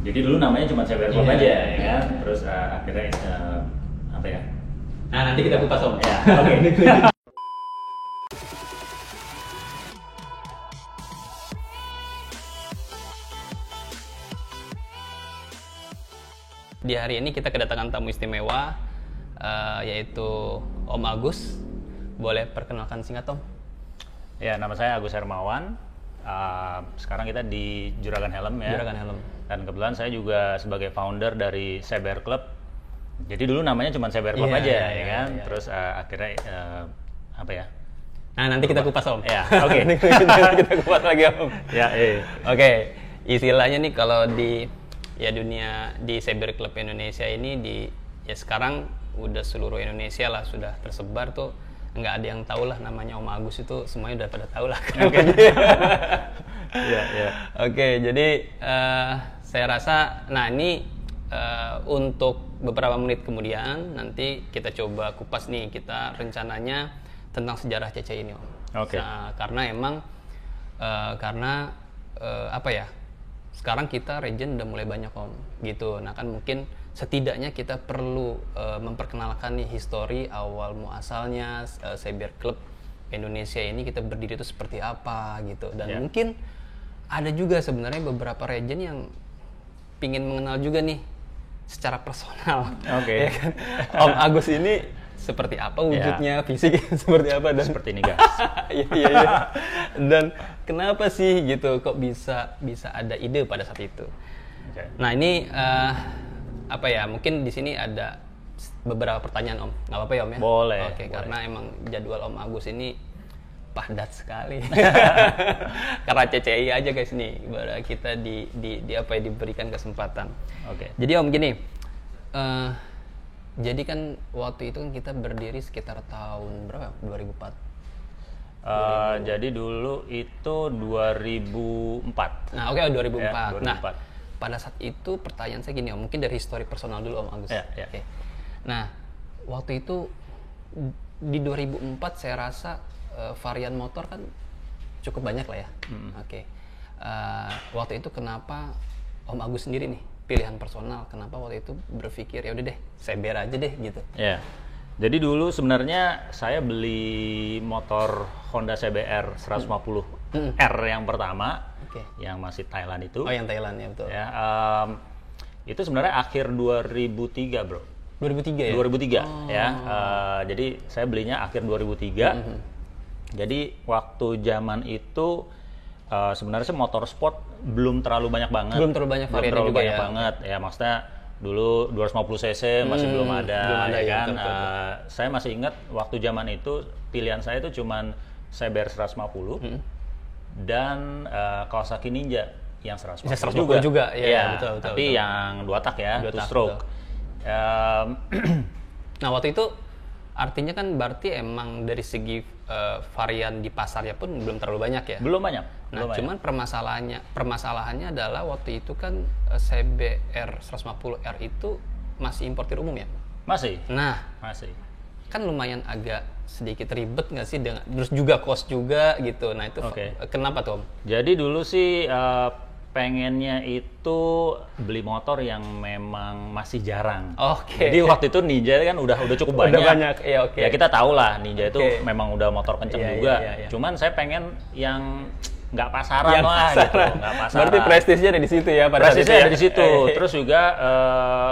Jadi dulu namanya cuma CBR Club Iya, aja, iya. ya kan? Terus akhirnya apa ya? Nah, nanti kita kupas Om. Ya, oke. Di hari ini kita kedatangan tamu istimewa, yaitu Om Agus. Boleh perkenalkan singkat Om? Ya, nama saya Agus Hermawan. Sekarang kita di Juragan Helm ya. Juragan Helm. Dan kebetulan saya juga sebagai founder dari CBR Club. Jadi dulu namanya cuma CBR Club Iya, aja, iya, ya iya, kan? iya. Terus akhirnya apa ya? Nah, nanti kita kupas Om. Ya, oke. Nanti kita kupas lagi Om. Ya, Oke, istilahnya nih kalau di dunia di CBR Club Indonesia ini ya sekarang udah seluruh Indonesia lah sudah tersebar tuh, nggak ada yang tahu lah namanya Om Agus, itu semuanya udah pada tahu lah. Oke. Iya, iya. Oke, jadi saya rasa, nah ini untuk beberapa menit kemudian nanti kita coba kupas nih, kita rencananya tentang sejarah CC ini Om. Oke. Nah, karena emang apa ya? Sekarang kita region udah mulai banyak Om, gitu. Nah kan mungkin setidaknya kita perlu memperkenalkan nih histori awal muasalnya CBR Club Indonesia ini kita berdiri itu seperti apa gitu. Dan Yeah. mungkin ada juga sebenarnya beberapa region yang pingin mengenal juga nih secara personal. Oke. Ya kan? Om Agus ini seperti apa wujudnya, fisik seperti apa, dan Seperti ini, guys. iya. Dan kenapa sih gitu kok bisa ada ide pada saat itu? Oke. Nah ini apa ya? Mungkin di sini ada beberapa pertanyaan Om. Nggak apa-apa ya Om ya? Boleh, Oke, boleh. karena emang jadwal Om Agus ini padat sekali. Karena CCI aja guys nih, baru kita di apa ya, diberikan kesempatan. Oke. Jadi Om gini. Jadi kan waktu itu kan kita berdiri sekitar tahun berapa? 2004. Jadi dulu itu 2004. Nah, oke, 2004. Ya, 2004. Nah, pada saat itu pertanyaan saya gini Om, mungkin dari histori personal dulu Om Agus. Ya, ya. Oke. Nah, waktu itu di 2004 saya rasa varian motor kan cukup banyak lah ya. Oke. Waktu itu kenapa Om Agus sendiri nih pilihan personal, kenapa waktu itu berpikir ya udah deh CBR aja deh gitu? Ya. Jadi dulu sebenarnya saya beli motor Honda CBR 150 R yang pertama, Oke. yang masih Thailand itu. Oh, yang Thailand ya, betul. Ya, itu sebenarnya akhir 2003, bro. 2003 ya? 2003 ya. Jadi saya belinya akhir 2003. Jadi waktu zaman itu sebenarnya sih motorsport belum terlalu banyak banget. Belum terlalu banyak variannya juga banyak ya. banget. Ya maksudnya dulu 250 cc masih belum ada, ya kan. Saya masih ingat waktu zaman itu pilihan saya itu cuman CBR 150 dan Kawasaki Ninja yang 150 Bisa 150 juga, ya, betul, tapi betul. yang 2 tak ya, Dua 2 tak, stroke. Nah, waktu itu artinya kan berarti emang dari segi varian di pasarnya pun belum terlalu banyak ya? Belum banyak. Nah, cuman permasalahannya adalah waktu itu kan CBR 150R itu masih importir umum ya? Masih. Nah, Masih. kan lumayan agak sedikit ribet nggak sih, dengan terus juga cost juga gitu. Nah, itu Oke. kenapa tuh Om? Jadi dulu sih pengennya itu beli motor yang memang masih jarang. Oke. Jadi waktu itu Ninja kan udah cukup banyak. Udah banyak, ya oke. Ya kita tahu lah Ninja itu Oke. memang udah motor kenceng Iya, juga. iya. Cuman saya pengen yang nggak pasaran Yang lah pasaran. gitu, nggak pasaran. Berarti prestisnya ada di situ ya pada saat itu Prestisnya ya? ada di situ. Iya. Terus juga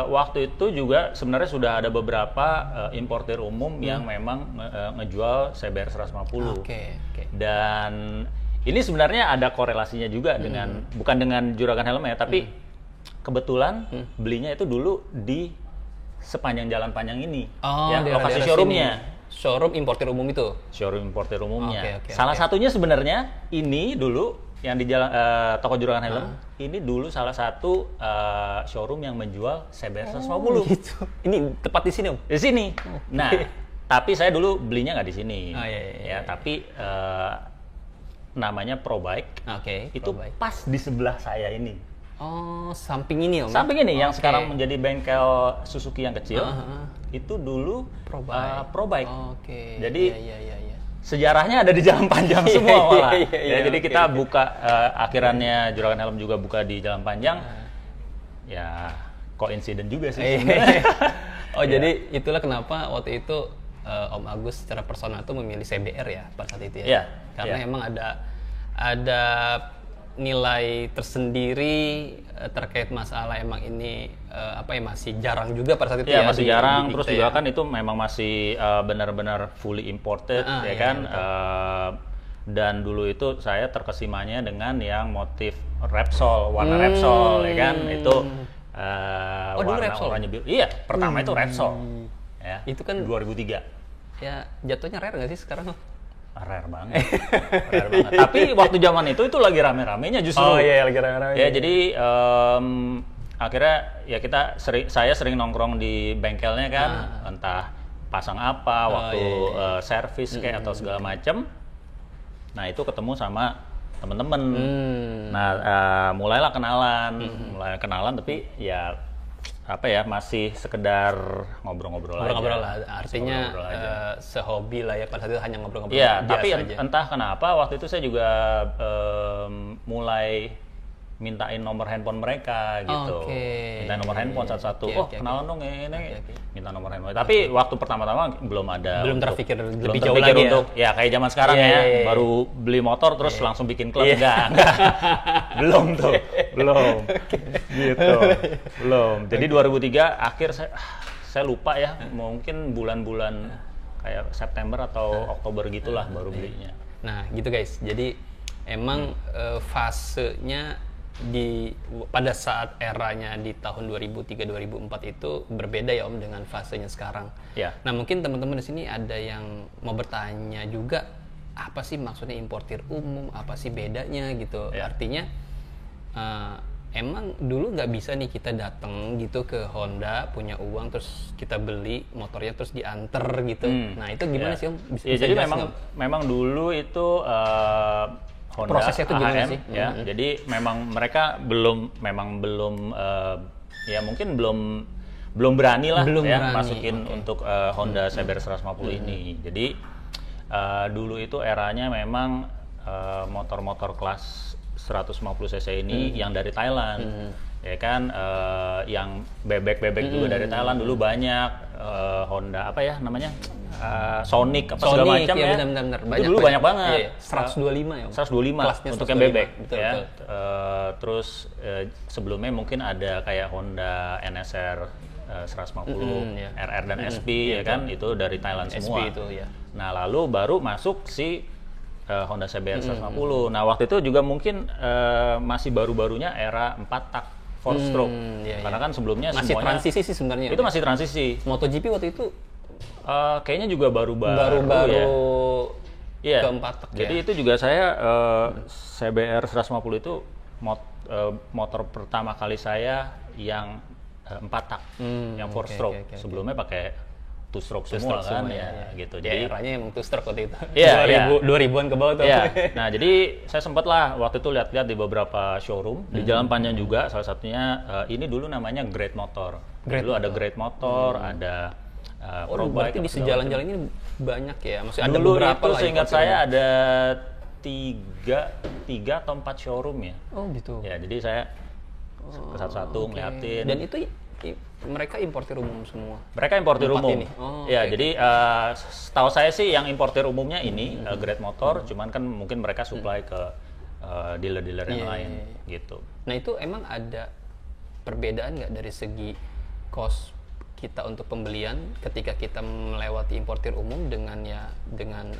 waktu itu juga sebenarnya sudah ada beberapa importir umum yang memang ngejual CBR 150. Oke. Dan ini sebenarnya ada korelasinya juga dengan bukan dengan Juragan Helm ya, tapi kebetulan belinya itu dulu di sepanjang jalan panjang ini, Oh, ya lokasi daerah-daerah showroomnya. sini. Showroom importir umum itu. Showroom importir umumnya. Oke, Salah satunya sebenarnya ini dulu yang di jalan toko Juragan Helm, ini dulu salah satu showroom yang menjual CBR 150. Gitu. Ini tepat di sini Om? Di sini. Nah, tapi saya dulu belinya nggak di sini. Oh, iya. Ya, tapi namanya ProBike. Oke. Itu ProBike. pas di sebelah saya ini. Oh, samping ini Om? Samping ini yang Oke. sekarang menjadi bengkel Suzuki yang kecil. Itu dulu ProBike. ProBike. Oke. Jadi Iya. sejarahnya ada di Jalan Panjang semua malah. Iya, Ya, jadi oke. kita buka akhirannya Juragan Helm juga buka di Jalan Panjang. ya koinsiden juga sih. Oh jadi itulah kenapa waktu itu Om Agus secara personal tuh memilih CBR ya pada saat itu ya. Iya. Karena emang ada nilai tersendiri terkait masalah emang ini masih jarang juga pada saat itu ya. Ya Masih jarang, terus juga ya. kan itu memang masih benar-benar fully imported ya kan. Dan dulu itu saya terkesimanya dengan yang motif Repsol, warna Repsol ya kan. Itu warna Repsol? oranye biru. Iya, pertama itu Repsol. Ya, itu kan 2003. Ya jatuhnya rare nggak sih sekarang? Rare banget. Rare banget. Tapi waktu zaman itu lagi rame-ramenya justru. Oh iya, lagi rame-rame. Ya jadi akhirnya ya saya sering nongkrong di bengkelnya kan, entah pasang apa waktu servis kayak atau segala macem. Nah itu ketemu sama temen-temen. Nah mulai kenalan tapi ya masih sekedar ngobrol-ngobrol lah. Artinya sehobi lah ya, pada saat itu hanya ngobrol-ngobrol. Iya, tapi aja. entah kenapa waktu itu saya juga mulai mintain nomor handphone mereka gitu. Mintain nomor handphone satu-satu. Kenalan dong ini. Minta nomor handphone. Tapi waktu pertama-tama belum terpikir lebih jauh lagi untuk ya kayak zaman sekarang baru beli motor terus langsung bikin klub enggak. Belum tuh. Belum. Gitu. Belum. Jadi 2003 akhir saya lupa ya, mungkin bulan-bulan kayak September atau Oktober gitulah baru belinya. Nah, gitu guys. Jadi emang fasenya pada saat eranya di tahun 2003-2004 itu berbeda ya Om dengan fasenya sekarang. Ya. Nah mungkin teman-teman di sini ada yang mau bertanya juga, apa sih maksudnya importir umum, apa sih bedanya gitu. Ya. Artinya emang dulu nggak bisa nih kita datang gitu ke Honda, punya uang terus kita beli motornya terus diantar gitu. Nah itu gimana sih Om? Bisa jadi memang dulu itu Honda prosesnya itu gimana AHM, sih? Ya. Jadi memang mereka belum ya mungkin belum berani lah masukin untuk Honda CBR 150 ini. Jadi dulu itu eranya memang motor-motor kelas 150 cc ini yang dari Thailand. Ya kan yang bebek juga dari Thailand dulu banyak. Honda apa ya namanya? Sonic segala macam ya. Benar-benar itu dulu banyak banget. Iya, 125 ya. 125 kelasnya untuk 125. yang bebek Betul, ya. betul. Terus sebelumnya mungkin ada kayak Honda NSR 150, RR dan SP ya kan, itu dari Thailand semua. SP itu ya. Nah, lalu baru masuk si Honda CBR 150. Nah, waktu itu juga mungkin masih baru-barunya era 4 tak 4 stroke. Karena kan sebelumnya masih semuanya transisi sih sebenarnya. Itu masih transisi. MotoGP waktu itu kayaknya juga baru-baru ya. Keempat tak Jadi itu juga saya CBR 150 itu motor pertama kali saya yang 4 tak, yang 4 stroke. Sebelumnya pakai 2 stroke semua kan ya, gitu. Jadi eranya yang 2 stroke waktu itu. Iya, 2000-an ke bawah tuh. Iya. Nah, jadi saya sempat lah waktu itu lihat-lihat di beberapa showroom di Jalan Panjang juga, salah satunya ini dulu namanya Great Motor. Dulu ada Great Motor, ada berarti di sejalan-jalan ini banyak ya? Maksudnya ada dulu beberapa itu lah. seingat saya ada 3 atau 4 showroom ya. Oh gitu. Ya, jadi saya satu-satu ngeliatin. Dan itu mereka importir umum semua? Mereka importir umum. Ya, jadi setahu saya sih yang importir umumnya ini Great Motor, cuman kan mungkin mereka supply ke dealer-dealer yang lain gitu. Nah itu emang ada perbedaan nggak dari segi cost kita untuk pembelian ketika kita melewati importir umum dengan dengan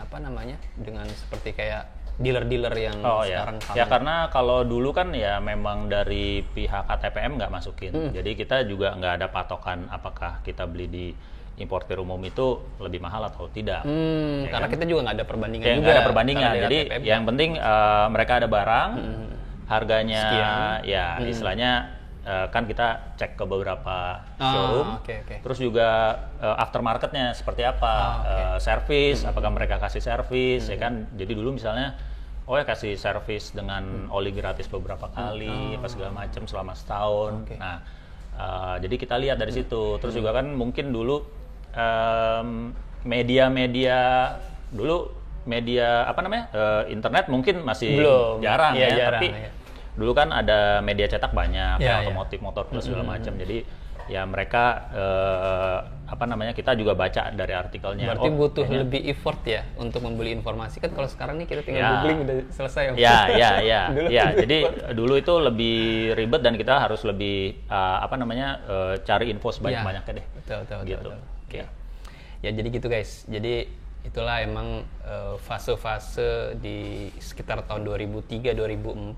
seperti kayak dealer-dealer yang sekarang ya karena kalau dulu kan ya memang dari pihak KTPM nggak masukin, jadi kita juga nggak ada patokan apakah kita beli di importir umum itu lebih mahal atau tidak. Karena kita juga nggak ada perbandingan juga. Nggak ada perbandingan, jadi yang penting mereka ada barang, harganya sekian. Istilahnya kan kita cek ke beberapa showroom, terus juga aftermarketnya seperti apa, servis, apakah mereka kasih servis, ya kan. Jadi dulu misalnya, kasih servis dengan oli gratis beberapa kali, apa segala macam selama setahun. Nah, jadi kita lihat dari situ. Terus juga kan mungkin dulu media internet mungkin masih jarang ya, tapi dulu kan ada media cetak banyak, Ya, otomotif, motor plus segala macam. Jadi ya mereka apa namanya, kita juga baca dari artikelnya. Berarti butuh lebih effort ya untuk membeli informasi, kan kalau sekarang nih kita tinggal googling udah selesai. Ya. Jadi dulu itu lebih ribet dan kita harus lebih apa namanya, cari info sebanyak-banyaknya deh. Betul. Gitu. Oke. Ya jadi gitu guys. Jadi itulah emang fase-fase di sekitar tahun 2003-2004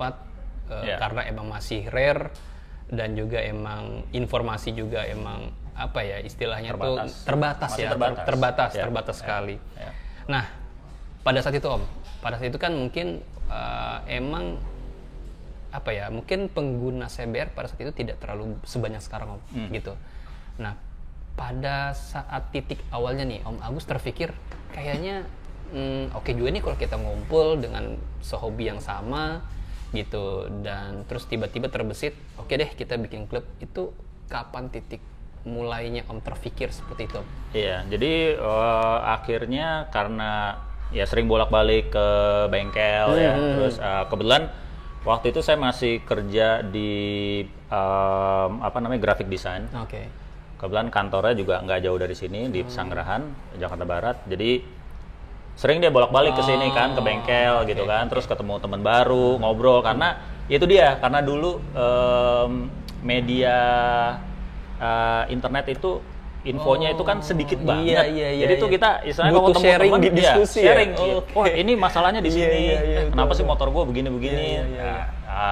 karena emang masih rare dan juga emang informasi juga emang apa ya istilahnya terbatas sekali. Nah, pada saat itu Om, pada saat itu kan mungkin emang apa ya, mungkin pengguna CBR pada saat itu tidak terlalu sebanyak sekarang Om, gitu. Nah, pada saat titik awalnya nih Om Agus terpikir kayaknya oke juga nih kalau kita ngumpul dengan sehobi yang sama gitu, dan terus tiba-tiba terbesit oke deh kita bikin klub. Itu kapan titik mulainya Om terpikir seperti itu Om? Iya, jadi akhirnya karena ya sering bolak-balik ke bengkel ya, terus kebetulan waktu itu saya masih kerja di apa namanya, graphic design. Kebetulan kantornya juga nggak jauh dari sini di Pesanggerahan, Jakarta Barat. Jadi sering dia bolak-balik ke sini kan, ke bengkel gitu kan, terus ketemu teman baru, ngobrol, karena itu dia, karena dulu media internet itu infonya itu kan sedikit banget. Jadi tuh kita istilahnya kalau sharing teman-teman di diskusi sharing. ya? Oh, ini masalahnya di sini. Kenapa sih motor gue begini-begini?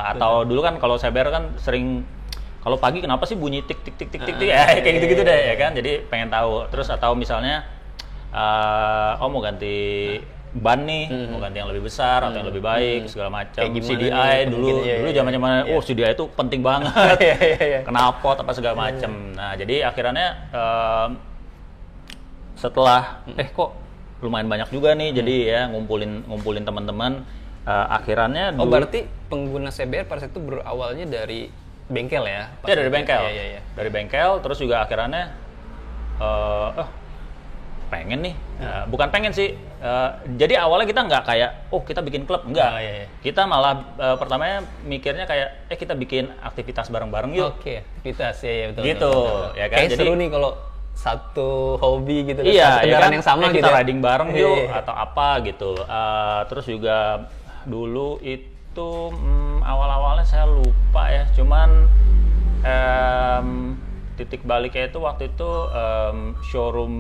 Atau dulu kan kalau CBR kan sering kalau pagi kenapa sih bunyi tik tik tik tik tik kayak gitu-gitu deh ya kan. Jadi pengen tahu. Terus atau misalnya mau ganti ban nih, mau ganti yang lebih besar atau yang lebih baik segala macam. CDI dulu zaman-zaman CDI itu penting banget. Knalpot apa segala macam. Nah, jadi akhirnya setelah kok lumayan banyak juga nih, jadi ya ngumpulin teman-teman, akhirnya dulu, berarti pengguna CBR pada saat itu berawalnya dari bengkel ya? Ya dari bengkel. Dari bengkel, terus juga akhirnya pengen nih, bukan pengen sih, jadi awalnya kita nggak kayak kita bikin klub, enggak. Kita malah pertamanya mikirnya kayak kita bikin aktivitas bareng-bareng yuk. Aktivitas ya betul. Gitu ya kan. Kayak jadi seru nih kalau satu hobi gitu, satu kendaraan kan? yang sama kita gitu. Kita riding bareng yuk atau apa gitu. Terus juga dulu itu awal-awalnya saya lupa ya, cuman titik baliknya itu waktu itu showroom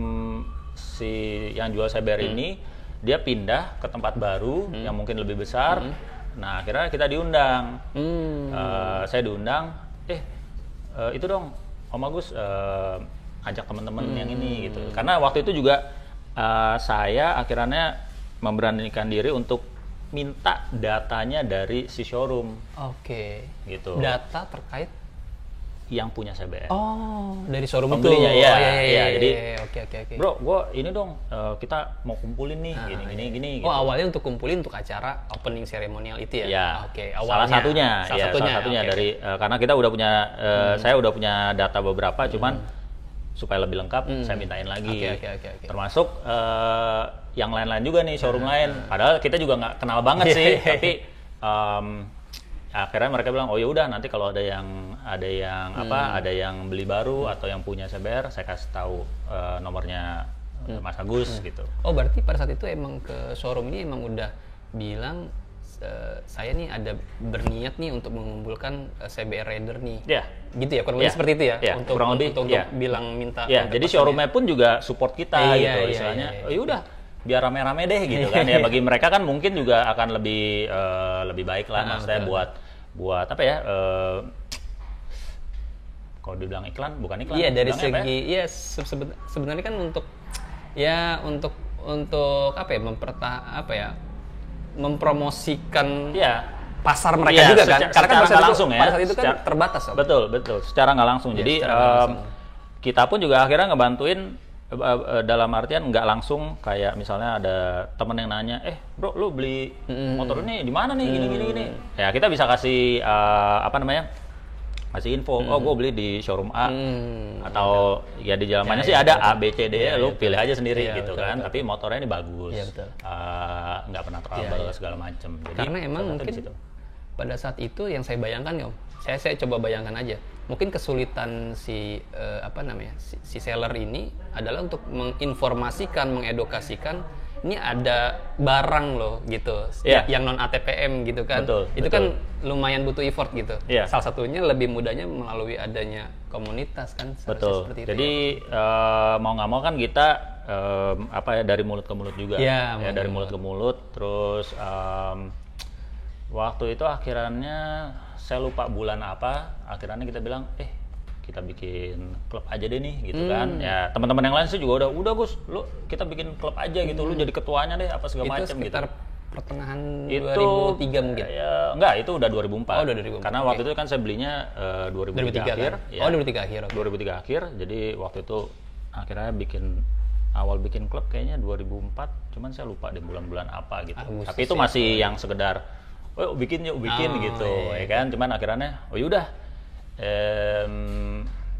si yang jual CBR ini dia pindah ke tempat baru yang mungkin lebih besar. Nah, akhirnya kita diundang. Saya diundang, itu dong Om Agus ajak teman-teman yang ini gitu. Karena waktu itu juga saya akhirnya memberanikan diri untuk minta datanya dari si showroom. Gitu. Data terkait yang punya CBR. Dari showroom pembelinya, itu. Jadi, oke. Bro, ini dong kita mau kumpulin nih, gini. Gitu. Awalnya untuk kumpulin untuk acara opening seremonial itu ya? Iya. Awalnya. Salah satunya dari karena kita udah punya, saya udah punya data beberapa, cuman supaya lebih lengkap, saya mintain lagi. Termasuk yang lain-lain juga nih, showroom lain. Padahal kita juga nggak kenal banget sih, tapi akhirnya mereka bilang, ya udah nanti kalau ada yang beli baru atau yang punya CBR, saya kasih tahu nomornya Mas Agus gitu. Berarti pada saat itu emang ke showroom ini emang udah bilang saya nih ada berniat nih untuk mengumpulkan CBR Rider nih. Gitu ya, kurang lebih seperti itu ya. Untuk bilang minta. Jadi showroomnya pun juga support kita gitu istilahnya. Ya udah, biar rame-rame deh gitu kan ya. Bagi mereka kan mungkin juga akan lebih baik lah, maksudnya buat apa ya, kalau dibilang iklan, bukan iklan. Dari segi sebenarnya kan untuk apa ya, mempromosikan pasar mereka juga kan, karena kan pada saat itu kan terbatas. Betul, secara nggak langsung. Jadi kita pun juga akhirnya ngebantuin, dalam artian nggak langsung kayak misalnya ada temen yang nanya, bro lu beli motor ini di mana nih, gini. Ya kita bisa kasih kasih info, gue beli di showroom A, atau ya di jalan sih ada A, B, C, D, lu pilih aja sendiri gitu kan. Tapi motornya ini bagus, nggak pernah trouble segala macem. Jadi karena emang mungkin pada saat itu yang saya bayangkan ya Om, saya coba bayangkan aja. Mungkin kesulitan si si seller ini adalah untuk menginformasikan, mengedukasikan ini ada barang loh gitu, yang non ATPM gitu kan. Itu kan lumayan butuh effort gitu. Salah satunya lebih mudahnya melalui adanya komunitas kan. Seperti itu. Jadi mau nggak mau kan kita dari mulut ke mulut juga. Dari mulut ke mulut. Terus waktu itu akhirannya saya lupa bulan apa, akhirannya kita bilang kita bikin klub aja deh nih gitu kan. Ya teman-teman yang lain sih juga udah Gus, lu kita bikin klub aja gitu, lu jadi ketuanya deh apa segala macam gitu. Itu sekitar pertengahan 2003 mungkin. Enggak, itu udah 2004. Oh, udah 2004. Karena waktu itu kan saya belinya 2003 akhir. Kan? Oh, 2003 akhir. Okay. 2003 akhir. Jadi waktu itu akhirnya awal bikin klub kayaknya 2004, cuman saya lupa di bulan-bulan apa gitu. Agustus, tapi itu masih yang sekedar bikin gitu, ya kan. Cuman akhirnya yaudah.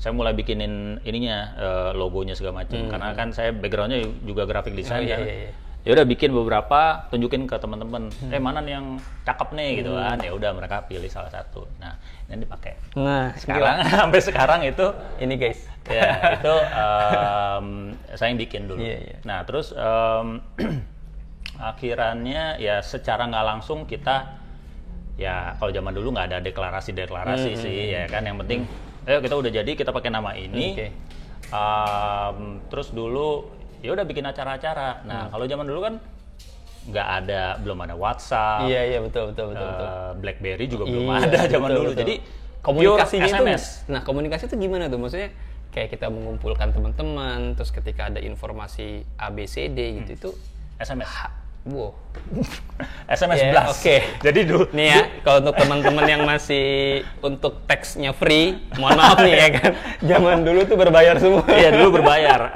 Saya mulai bikinin ininya logonya segala macam karena kan saya backgroundnya juga graphic design kan. Ya udah bikin beberapa, tunjukin ke teman-teman, mana nih yang cakep nih gitu kan. Ya udah mereka pilih salah satu. Nah, ini dipakai. Nah, sekarang sampai sekarang itu ini guys. Ya, itu saya yang bikin dulu. Nah, terus akhirannya ya secara nggak langsung kita ya kalau zaman dulu nggak ada deklarasi sih ya kan, yang penting kita udah jadi, kita pakai nama ini. Terus dulu ya udah bikin acara-acara. Nah kalau zaman dulu kan belum ada WhatsApp. Iya betul. BlackBerry juga belum ada zaman dulu. Jadi komunikasinya itu SMS. Nah komunikasi itu gimana tuh, maksudnya kayak kita mengumpulkan teman-teman, terus ketika ada informasi ABCD gitu itu SMS. Wow. SMS blast. Oke. Jadi dulu nih ya, kalau untuk teman-teman yang masih untuk teksnya free, mohon maaf nih ya kan. Zaman dulu tuh berbayar semua. Iya, dulu berbayar.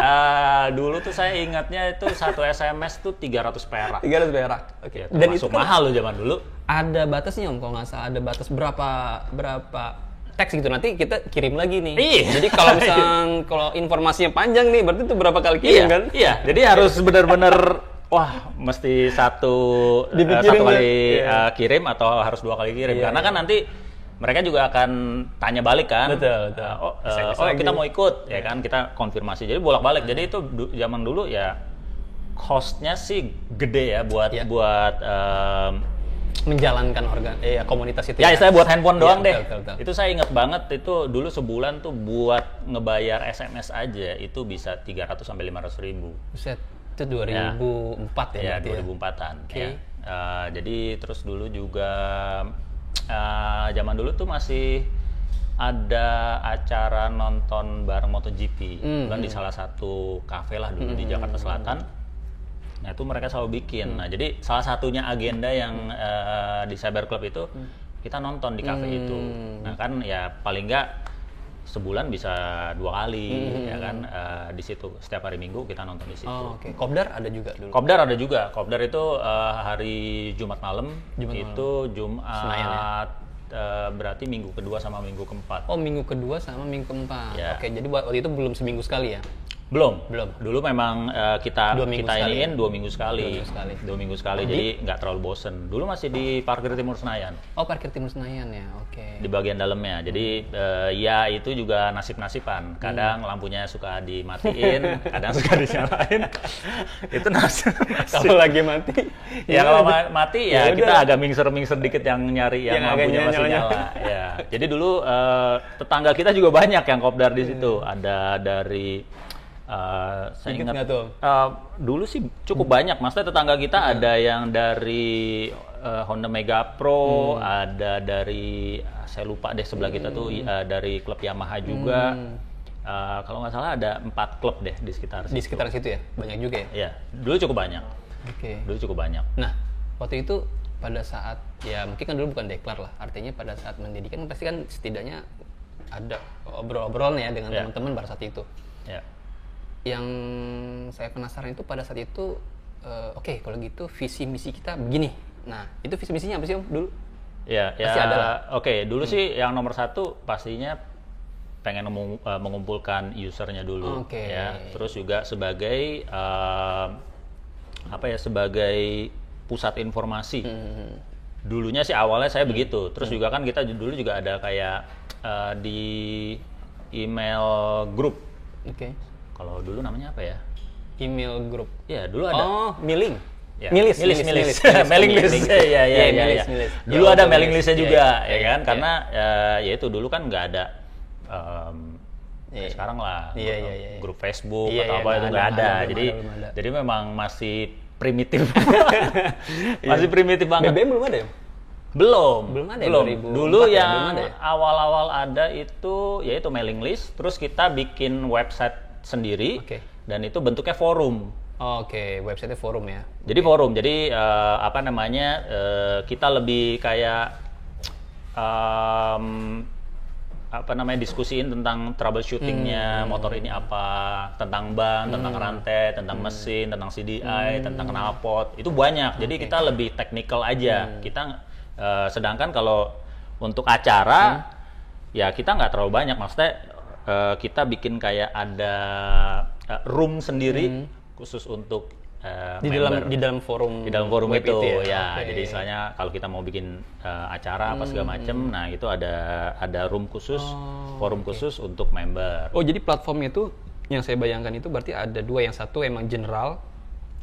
Dulu tuh saya ingatnya itu satu SMS tuh 300 perak. 300 perak. Oke. Ya, dan itu kan mahal loh zaman dulu. Ada batasnya Om, kalau nggak salah ada batas berapa teks gitu, nanti kita kirim lagi nih. Iya. Jadi kalau misalnya kalau informasinya panjang nih, berarti itu berapa kali kirim kan? Iya. Jadi harus benar-benar mesti satu kali kirim atau harus 2 kali kirim. Karena kan nanti mereka juga akan tanya balik kan. Betul. Kita mau ikut ya kan, kita konfirmasi. Jadi bolak-balik. Jadi itu zaman dulu ya cost-nya sih gede ya buat menjalankan komunitas itu. Ya, saya buat handphone doang deh. Betul. Itu saya ingat banget, itu dulu sebulan tuh buat ngebayar SMS aja itu bisa 300 sampai 500 ribu. Buset. Itu 2004 ya? Ya, 2004-an. Okay. Jadi terus dulu juga zaman dulu tuh masih ada acara nonton bareng MotoGP. Kan di salah satu kafe lah dulu di Jakarta Selatan. Nah itu mereka selalu bikin. Nah jadi salah satunya agenda yang di Cyber Club itu kita nonton di kafe itu. Nah kan ya paling nggak sebulan bisa 2 kali ya kan, di situ setiap hari Minggu kita nonton di situ. Kopdar ada juga dulu. Kopdar itu hari Jumat malam. Jumat Senayan, ya? Berarti minggu kedua sama minggu keempat. Minggu kedua sama minggu keempat. Ya. Oke, jadi waktu itu belum seminggu sekali ya? Belum. Dulu memang kita iniin 2 minggu sekali. 2 minggu sekali. Jadi nggak terlalu bosen. Dulu masih di Parkir Timur Senayan. Parkir Timur Senayan ya. Oke. Di bagian dalamnya. Jadi ya itu juga nasib-nasiban. Kadang lampunya suka dimatiin, kadang suka dinyalain. Itu nasib. Kalau lagi mati. Ya kalau mati ya kita agak mingser dikit yang nyari yang lampunya masih nyala. Ya. Jadi dulu tetangga kita juga banyak yang kopdar di situ. Ada dari saya ingat dulu sih cukup banyak. Maksudnya tetangga kita ada yang dari Honda Mega Pro, ada dari saya lupa deh sebelah kita tuh dari klub Yamaha juga. Kalau nggak salah ada 4 klub deh di sekitar situ. Di sekitar situ ya, banyak juga ya. Iya, dulu cukup banyak. Dulu cukup banyak. Nah, waktu itu pada saat ya mungkin kan dulu bukan deklar lah. Artinya pada saat mendirikan pasti kan setidaknya ada obrol-obrolnya dengan teman-teman pada saat itu. Ya. Yang saya penasaran itu pada saat itu, kalau gitu visi misi kita begini. Nah, itu visi misinya apa sih Om dulu? Pasti ada lah. Dulu sih yang nomor 1 pastinya pengen mengumpulkan usernya dulu. Ya. Terus juga sebagai sebagai pusat informasi Dulunya sih awalnya saya begitu. Terus juga kan kita dulu juga ada kayak di email grup. Oke. Kalau dulu namanya apa ya? Email grup. Ya, dulu ada. Oh, mailing. Ya. Milis. Mailing list. Iya. Milis. Dulu Ya, ada betul, mailing milis. listnya Iya, juga, iya, ya kan? iya. Karena ya itu dulu kan nggak ada Iya. sekarang lah Iya. grup Facebook Iya, atau iya, apa itu nggak ada. belum ada. Jadi memang masih primitif. Masih primitif banget. BBM belum ada ya? Belum ada ya, belum. 2004 Dulu ya, yang belum ada ya? awal-awal ada itu yaitu mailing list, terus kita bikin website sendiri, Oke. dan itu bentuknya forum. Oke, website forum ya. Jadi forum, jadi apa namanya, kita lebih kayak apa namanya, diskusiin tentang troubleshootingnya motor ini apa, tentang ban, tentang rantai, tentang mesin, tentang CDI, tentang knalpot, itu banyak. Jadi kita lebih teknikal aja. Kita sedangkan kalau untuk acara ya kita nggak terlalu banyak, maksudnya kita bikin kayak ada room sendiri khusus untuk Di dalam forum. di dalam forum web itu ya. ya. Oke. Jadi istilahnya kalau kita mau bikin acara apa segala macem, nah itu ada room khusus, forum khusus untuk member. Oh, jadi platformnya itu yang saya bayangkan itu berarti ada dua, yang satu emang general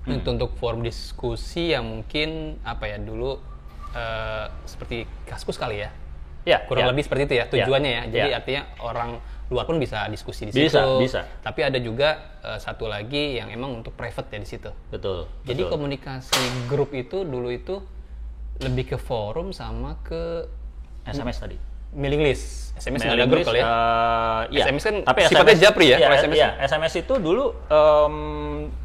untuk forum diskusi yang mungkin apa ya dulu seperti Kaskus kali ya. Ya, Kurang ya. lebih seperti itu ya tujuannya ya. Jadi Ya. artinya orang luar pun bisa diskusi di situ. Bisa. Tapi ada juga satu lagi yang emang untuk private ya di situ. Betul. Jadi betul. komunikasi grup itu dulu itu lebih ke forum sama ke SMS tadi. mailing list. SMS nggak ada Mailing grup list, kali ya. iya. SMS kan Tapi sifatnya japri ya, Iya, kalau SMS. iya, SMS itu dulu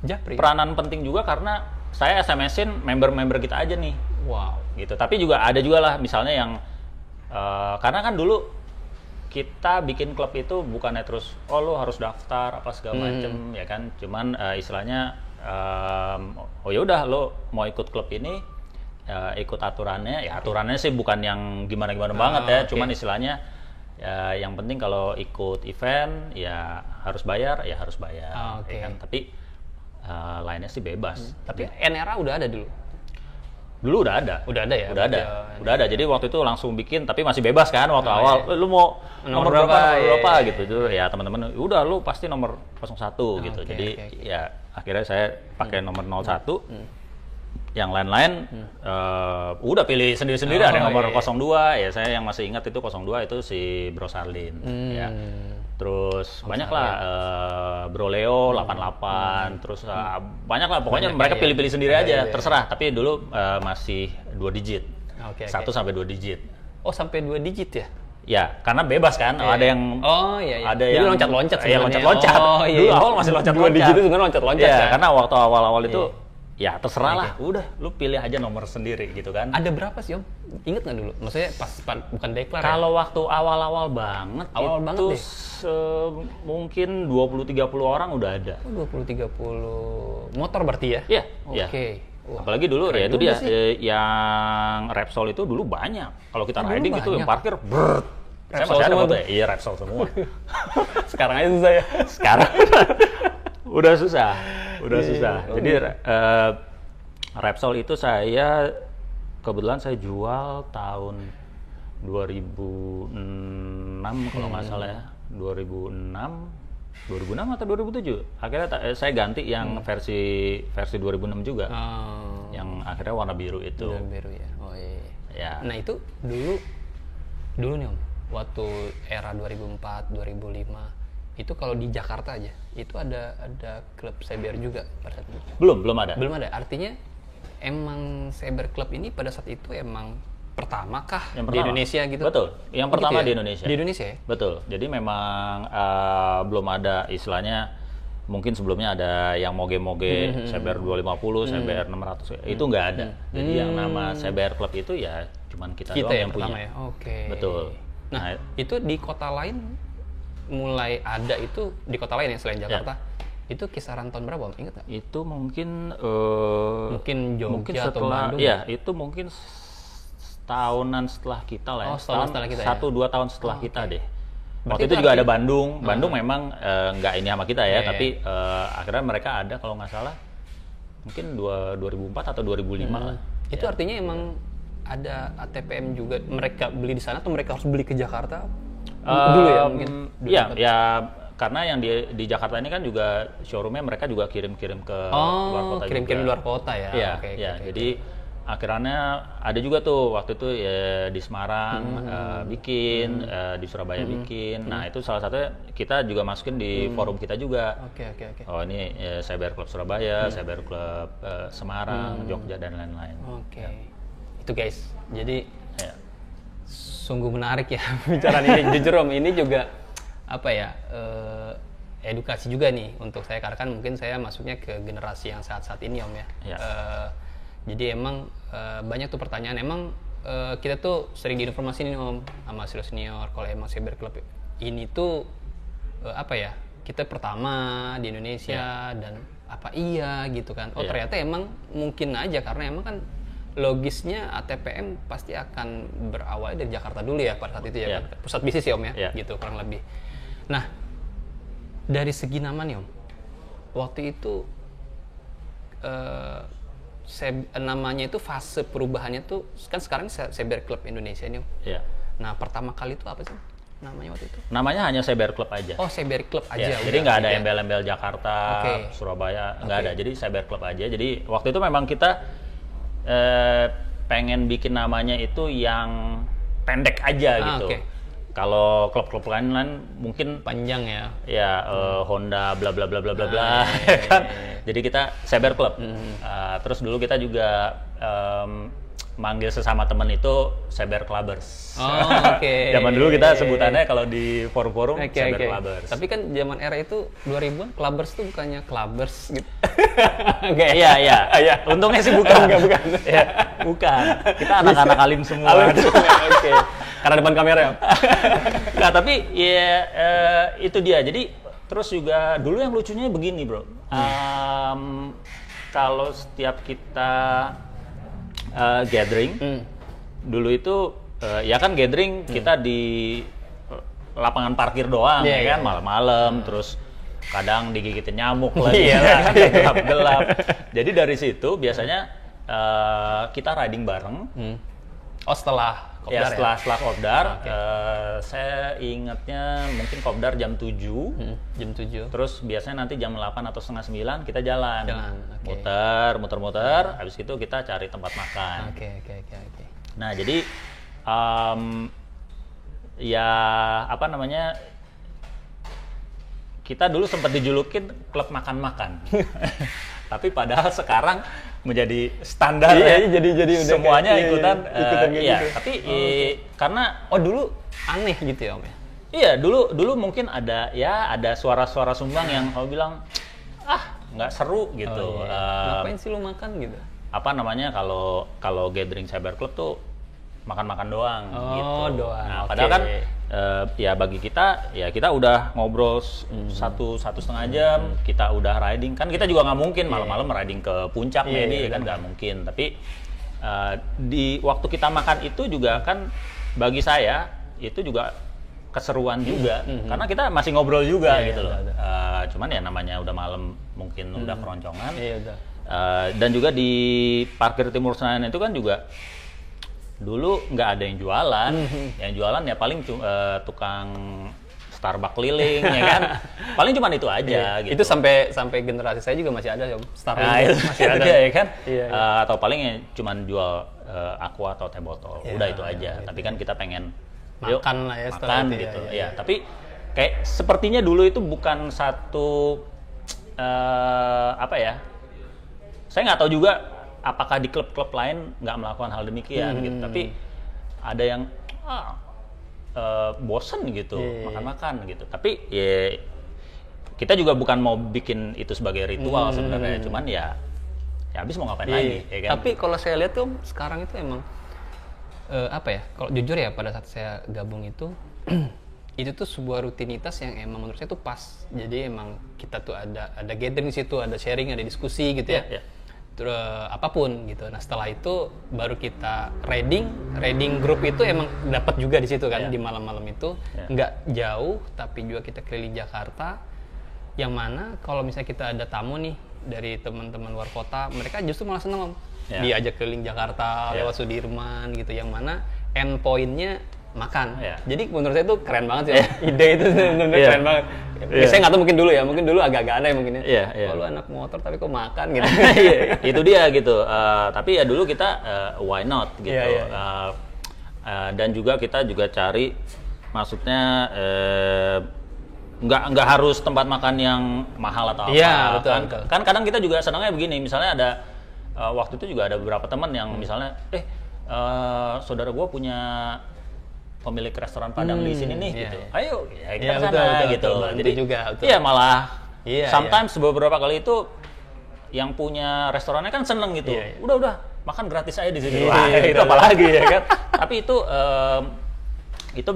Japri. peranan penting juga karena saya SMS-in member-member kita aja nih, Wow. gitu. Tapi juga ada juga lah misalnya yang karena kan dulu kita bikin klub itu bukannya terus lo harus daftar apa segala macem, ya kan, cuman istilahnya oh ya udah lo mau ikut klub ini ikut aturannya, ya aturannya sih bukan yang gimana-gimana banget ya, oke. cuman istilahnya yang penting kalau ikut event ya harus bayar, ya oke. ya kan, tapi lainnya sih bebas. Tapi NRA udah ada dulu. Dulu udah ada. Udah ada ya? Udah ada. Jadi waktu itu langsung bikin, tapi masih bebas kan waktu awal. Iya. Lu mau nomor berapa, iya, iya. gitu. Dulu ya teman-teman, udah lu pasti nomor 01 gitu. oke, Jadi oke. ya akhirnya saya pakai nomor 01. Yang lain-lain udah pilih sendiri-sendiri. Ada yang nomor iya. 02, ya saya yang masih ingat itu 02 itu si Bro Sarlin. Ya. Terus banyak lah Bro Leo 88, terus banyak lah pokoknya Banyak mereka ya, pilih-pilih sendiri iya, aja, iya. terserah. Tapi dulu masih 2 digit. Oke. 1 sampai 2 digit. Oh, sampai 2 digit ya? Ya, karena bebas kan. Iya. Ada yang iya. ada Jadi yang loncat-loncat Iya, sebenarnya. loncat-loncat. Oh, iya. Dulu awal masih loncat-loncat. 2 digit itu sebenarnya loncat-loncat Iya, ya. karena waktu awal-awal itu ya terserah lah. Udah, lu pilih aja nomor sendiri gitu kan. Ada berapa sih, Om? Ingat nggak dulu? Maksudnya pas bukan deklar ya? Kalau waktu awal-awal banget Awal itu banget deh. Mungkin 20-30 orang udah ada. Oh, 20-30 motor berarti ya? Iya, iya. Oke. Wah, Apalagi dulu keren ya itu juga dia sih. yang Repsol itu dulu banyak. Kalau kita Dulu riding itu yang banyak. parkir brrrt. Saya Repsol masih ada semua foto tuh. ya. Iya, Repsol semua. Sekarang aja susah ya? Sekarang udah susah. Iya. Jadi Repsol itu saya kebetulan saya jual tahun 2006 kalau nggak salah ya. 2006 atau 2007. Akhirnya saya ganti yang versi 2006 juga. Oh, Yang akhirnya warna biru itu. udah biru ya? Oh iya. Ya. Nah itu dulu nih Om, waktu era 2004, 2005, itu kalau di Jakarta aja, itu ada klub cyber juga pada saat itu? Belum ada. Belum ada, artinya emang cyber club ini pada saat itu emang pertama kah Yang di pertama. Indonesia gitu? Betul. Yang Oh, pertama gitu ya? di Indonesia. Di Indonesia ya? Betul. Jadi memang belum ada istilahnya, mungkin sebelumnya ada yang moge-moge Cyber 250, Cyber 600, itu nggak ada. Jadi yang nama Cyber Club itu ya cuman kita doang yang pertama punya. ya? Oke. Betul. Nah, itu di kota lain mulai ada itu, di kota lain ya selain Jakarta, itu kisaran tahun berapa Om? Ingat nggak? Itu mungkin Mungkin Jogja mungkin atau setelah Bandung? ya itu mungkin tahunan setelah kita lah ya. Oh, setahun setelah kita ya? 1-2 tahun setelah kita deh. Berarti Waktu itu itu juga ada artinya- Bandung. Bandung memang nggak ini sama kita ya, Iya, tapi akhirnya mereka ada kalau nggak salah mungkin 2004 atau 2005 lah. Itu artinya emang ada ATPM juga mereka beli di sana atau mereka harus beli ke Jakarta dulu ya mungkin? Ya karena yang di Jakarta ini kan juga showroomnya mereka juga kirim-kirim ke luar kota kirim-kirim luar kota ya. Iya, jadi akhirnya ada juga tuh waktu itu ya di Semarang bikin, di Surabaya bikin. Nah itu salah satunya kita juga masukin di forum kita juga. Oke. Oh ini Cyber Club Surabaya, Cyber Club Semarang, Jogja dan lain-lain. Oke. Itu guys. Jadi sungguh menarik ya bicara ini. Jujur Om, ini juga apa ya edukasi juga nih untuk saya karena kan mungkin saya masuknya ke generasi yang saat ini Om ya. Jadi emang banyak tuh pertanyaan. Emang kita tuh sering diinformasi nih Om sama senior kalau emang Cyber Club ini tuh apa ya, kita pertama di Indonesia dan apa iya gitu kan. Ternyata emang mungkin aja karena emang kan logisnya ATPM pasti akan berawal dari Jakarta dulu ya pada saat itu ya kan? Pusat bisnis ya Om ya gitu kurang lebih. Nah dari segi nama nih Om, waktu itu namanya itu fase perubahannya tuh kan sekarang Cyber Club Indonesia ini Om. Nah pertama kali itu apa sih namanya waktu itu? Namanya hanya Cyber Club aja. Oh Cyber Club aja. Jadi nggak ada embel-embel Jakarta, Surabaya, nggak ada. Jadi Cyber Club aja. Jadi waktu itu memang kita pengen bikin namanya itu yang pendek aja gitu. Kalau klub-klub lain mungkin panjang ya. Ya Honda bla bla bla bla bla bla kan. Jadi kita Cyber Club. Terus dulu kita juga manggil sesama temen itu Cyber Clubbers. Zaman dulu kita sebutannya kalau di forum-forum Cyber Clubbers. Tapi kan zaman era itu 2000-an Clubbers tuh bukannya Clubbers gitu. Iya. Untungnya sih bukan. Bukan. Kita anak-anak alim semua. Karena depan kamera ya. Nah, tapi ya itu dia. Jadi terus juga dulu yang lucunya begini, Bro. Kalau setiap kita gathering, dulu itu ya kan gathering kita di lapangan parkir doang, ya kan malam-malam, terus kadang digigitin nyamuk lagi, kan gelap-gelap. Jadi dari situ biasanya kita riding bareng. Setelah Kopdar setelah Kopdar, saya ingatnya mungkin Kopdar jam 7. Jam 7. Terus biasanya nanti jam 8 atau setengah 9 kita jalan. Muter-muter, habis itu kita cari tempat makan. Nah, jadi ya apa namanya, kita dulu sempat dijulukin klub makan-makan. Tapi padahal sekarang menjadi standar jadi udah semuanya ikutan gitu. Tapi karena dulu aneh gitu ya Om ya. Iya, dulu mungkin ada suara-suara sumbang yang kalau bilang nggak seru gitu. Ngapain sih lu makan gitu? Apa namanya, kalau gathering Cyber Club tuh makan-makan doang gitu. Doang. Nah, padahal kan ya bagi kita ya kita udah ngobrol satu setengah jam, kita udah riding, kan kita juga nggak mungkin malam-malam riding ke puncak kan nggak mungkin. Tapi di waktu kita makan itu juga kan bagi saya itu juga keseruan juga karena kita masih ngobrol juga gitu loh. Cuman ya namanya udah malam mungkin udah keroncongan. Dan juga di parkir Timur Senayan itu kan juga dulu nggak ada yang jualan, yang jualan ya paling tukang Starbucks keliling, ya kan, paling cuma itu aja. Gitu. Itu sampai generasi saya juga masih ada Starbucks, masih ada ya kan, atau paling ya cuma jual aqua atau teh botol, udah itu aja. Tapi kan kita pengen makan lah ya, makan gitu, Tapi kayak sepertinya dulu itu bukan satu apa ya, saya nggak tahu juga apakah di klub-klub lain nggak melakukan hal demikian gitu, tapi ada yang bosen gitu makan-makan gitu. Tapi ya kita juga bukan mau bikin itu sebagai ritual sebenarnya, cuman ya habis mau ngapain lagi, ya kan? Tapi kalau saya lihat tuh sekarang itu emang apa ya? Kalau jujur ya pada saat saya gabung itu itu tuh sebuah rutinitas yang emang menurut saya tuh pas. Jadi emang kita tuh ada gathering di situ, ada sharing, ada diskusi gitu ya. Terus apapun gitu. Nah setelah itu baru kita riding group itu emang dapat juga di situ kan, di malam-malam itu nggak jauh tapi juga kita keliling Jakarta, yang mana kalau misalnya kita ada tamu nih dari teman-teman luar kota, mereka justru malah senang diajak keliling Jakarta lewat Sudirman gitu, yang mana end point-nya makan. Jadi menurut saya itu keren banget sih. Ide itu benar-benar keren banget. Saya nggak tahu, mungkin dulu agak-agak aneh mungkin ya. Lu anak motor tapi kok makan gitu. Itu dia gitu. Tapi ya dulu kita why not gitu. Dan juga kita juga cari, maksudnya nggak harus tempat makan yang mahal atau apa. Betul. Kan kadang kita juga senangnya begini, misalnya ada waktu itu juga ada beberapa teman yang misalnya saudara gue punya pemilik restoran Padang di sini nih gitu. Ayo ya kita kesana gitu. Jadi juga malah sometimes beberapa kali itu yang punya restorannya kan seneng gitu. Udah makan gratis aja di sini. Itu apalagi ya kan. Tapi itu